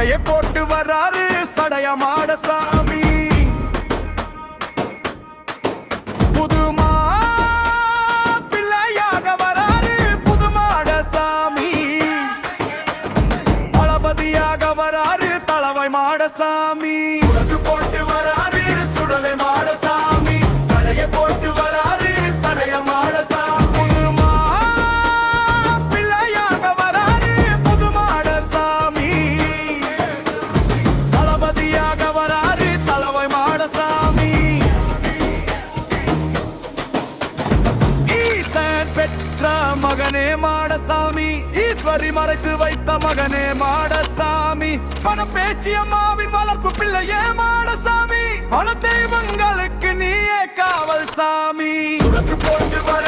சடையை போட்டு வராரு சடைய மாடசாமி. புதுமா பிள்ளையாக வராரு புது மாடசாமி. தளபதியாக வராரு தளவை மாடசாமி. போட்டு வராரு சுடலை மாடசாமி. சடைய போட்டு வராரு சடைய மாடசாமி. புதுமா பிள்ளையாக வராரு புது மாடசாமி. தளபதியாக வராரு தளவை மாடசாமி. ஈசன் பெற்ற மகனே மாடசாமி. ஈஸ்வரி மறைத்து வைத்த மகனே மாடசாமி. பணம் பேச்சு அம்மாவின் வளர்ப்பு பிள்ளையே மாடசாமி. பண தெய்வங்களுக்கு நீயே காவல் சாமி. போட்டு வர